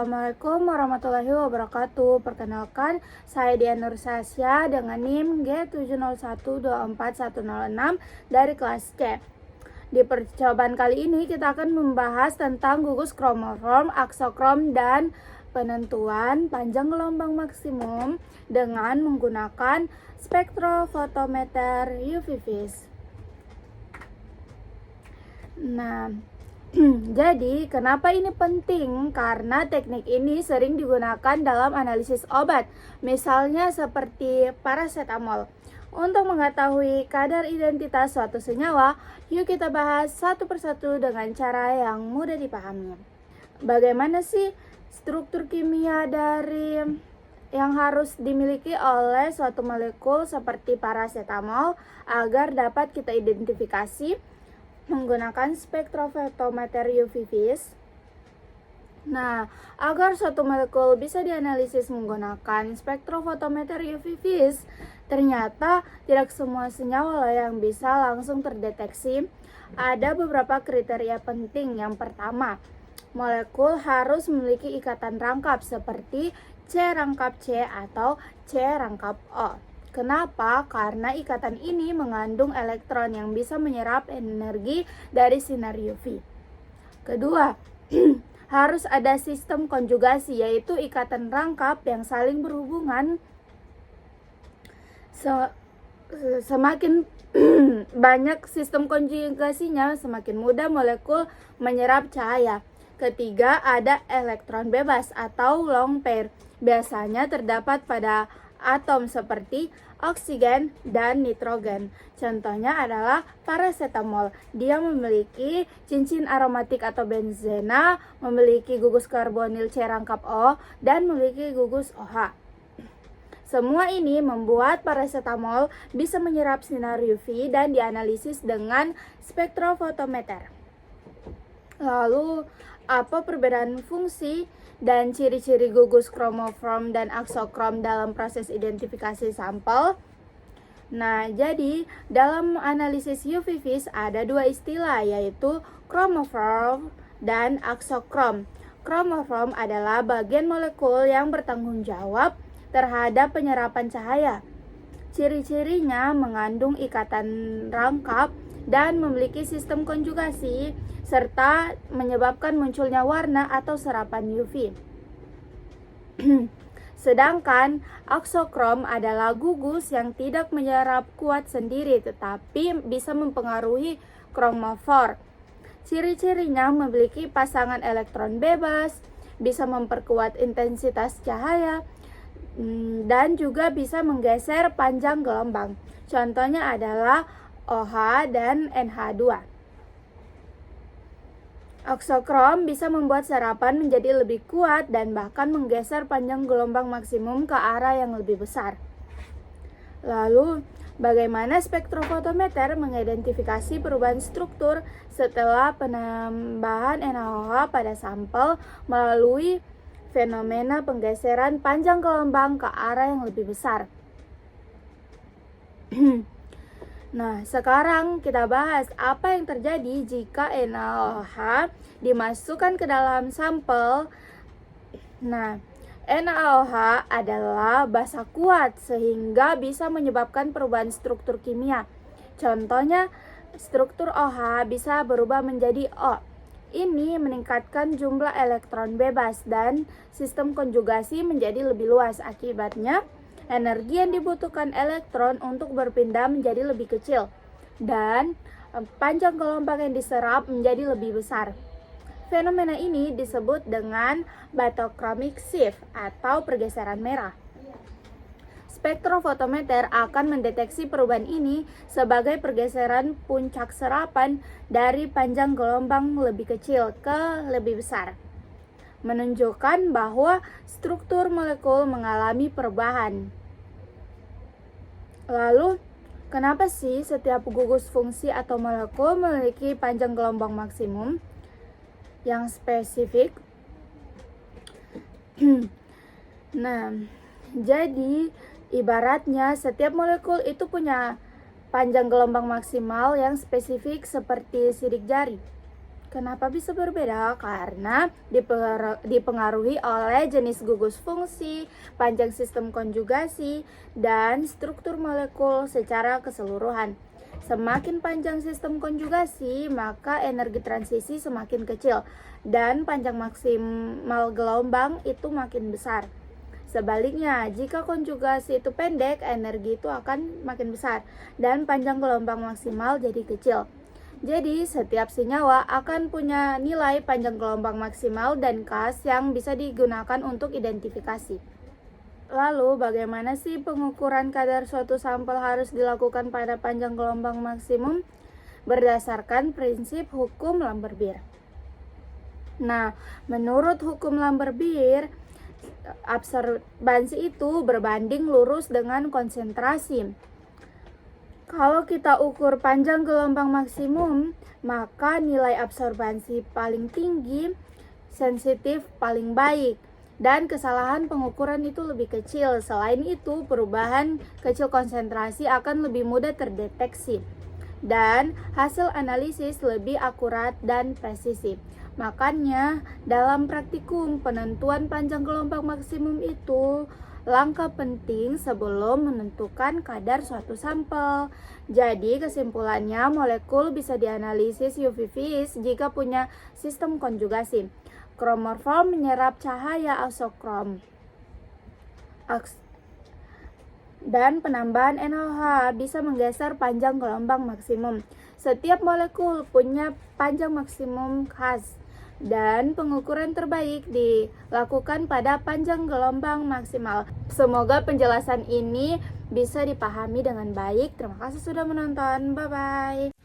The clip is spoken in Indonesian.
Assalamualaikum warahmatullahi wabarakatuh. Perkenalkan, saya Dian Nur Sasya dengan NIM G701241006 dari kelas C. Di percobaan kali ini kita akan membahas tentang gugus kromoform, aksokrom, dan penentuan panjang gelombang maksimum dengan menggunakan spektrofotometer UV vis. Nah, jadi, kenapa ini penting? Karena teknik ini sering digunakan dalam analisis obat, misalnya seperti paracetamol. Untuk mengetahui kadar identitas suatu senyawa, yuk kita bahas satu persatu dengan cara yang mudah dipahami. Bagaimana sih struktur kimia dari yang harus dimiliki oleh suatu molekul seperti paracetamol agar dapat kita identifikasi menggunakan spektrofotometer UV vis? Nah, agar suatu molekul bisa dianalisis menggunakan spektrofotometer UV vis, ternyata tidak semua senyawa yang bisa langsung terdeteksi. Ada beberapa kriteria penting. Yang pertama, molekul harus memiliki ikatan rangkap seperti C rangkap C atau C rangkap O. Kenapa? Karena ikatan ini mengandung elektron yang bisa menyerap energi dari sinar UV. Kedua, harus ada sistem konjugasi, yaitu ikatan rangkap yang saling berhubungan. Semakin banyak sistem konjugasinya, semakin mudah molekul menyerap cahaya. Ketiga, ada elektron bebas atau lone pair. Biasanya terdapat pada atom seperti oksigen dan nitrogen. Contohnya adalah paracetamol. Dia memiliki cincin aromatik atau benzena, memiliki gugus karbonil C rangkap O, dan memiliki gugus OH. Semua ini membuat paracetamol bisa menyerap sinar UV dan dianalisis dengan spektrofotometer. Lalu, apa perbedaan fungsi dan ciri-ciri gugus kromoform dan aksokrom dalam proses identifikasi sampel? Nah, jadi dalam analisis UV vis ada dua istilah, yaitu kromoform dan aksokrom. Kromoform adalah bagian molekul yang bertanggung jawab terhadap penyerapan cahaya. Ciri-cirinya mengandung ikatan rangkap dan memiliki sistem konjugasi serta menyebabkan munculnya warna atau serapan UV. Sedangkan aksokrom adalah gugus yang tidak menyerap kuat sendiri tetapi bisa mempengaruhi kromofor. Ciri-cirinya memiliki pasangan elektron bebas, bisa memperkuat intensitas cahaya, dan juga bisa menggeser panjang gelombang. Contohnya adalah OH dan NH2. Aksokrom bisa membuat serapan menjadi lebih kuat dan bahkan menggeser panjang gelombang maksimum ke arah yang lebih besar. Lalu, bagaimana spektrofotometer mengidentifikasi perubahan struktur setelah penambahan NaOH pada sampel melalui fenomena penggeseran panjang gelombang ke arah yang lebih besar? Nah, sekarang kita bahas apa yang terjadi jika NaOH dimasukkan ke dalam sampel. Nah, NaOH adalah basa kuat sehingga bisa menyebabkan perubahan struktur kimia. Contohnya, struktur OH bisa berubah menjadi O. Ini meningkatkan jumlah elektron bebas dan sistem konjugasi menjadi lebih luas. Akibatnya, energi yang dibutuhkan elektron untuk berpindah menjadi lebih kecil dan panjang gelombang yang diserap menjadi lebih besar. Fenomena ini disebut dengan bathochromic shift atau pergeseran merah. Spektrofotometer akan mendeteksi perubahan ini sebagai pergeseran puncak serapan dari panjang gelombang lebih kecil ke lebih besar, menunjukkan bahwa struktur molekul mengalami perubahan. Lalu, kenapa sih setiap gugus fungsi atau molekul memiliki panjang gelombang maksimum yang spesifik? Nah, jadi ibaratnya setiap molekul itu punya panjang gelombang maksimal yang spesifik seperti sidik jari. Kenapa bisa berbeda? Karena dipengaruhi oleh jenis gugus fungsi, panjang sistem konjugasi, dan struktur molekul secara keseluruhan. Semakin panjang sistem konjugasi, maka energi transisi semakin kecil, dan panjang maksimal gelombang itu makin besar. Sebaliknya, jika konjugasi itu pendek, energi itu akan makin besar, dan panjang gelombang maksimal jadi kecil. Jadi, setiap senyawa akan punya nilai panjang gelombang maksimal dan khas yang bisa digunakan untuk identifikasi. Lalu, bagaimana sih pengukuran kadar suatu sampel harus dilakukan pada panjang gelombang maksimum? Berdasarkan prinsip hukum Lambert-Beer. Nah, menurut hukum Lambert-Beer, absorbansi itu berbanding lurus dengan konsentrasi. Kalau kita ukur panjang gelombang maksimum, maka nilai absorbansi paling tinggi, sensitif paling baik, dan kesalahan pengukuran itu lebih kecil. Selain itu, perubahan kecil konsentrasi akan lebih mudah terdeteksi, dan hasil analisis lebih akurat dan presisi. Makanya, dalam praktikum, penentuan panjang gelombang maksimum itu langkah penting sebelum menentukan kadar suatu sampel. Jadi kesimpulannya, molekul bisa dianalisis UV vis jika punya sistem konjugasi. Kromorfom menyerap cahaya isokrom. Dan penambahan NaOH bisa menggeser panjang gelombang maksimum. Setiap molekul punya panjang maksimum khas, dan pengukuran terbaik dilakukan pada panjang gelombang maksimal. Semoga penjelasan ini bisa dipahami dengan baik. Terima kasih sudah menonton. Bye-bye.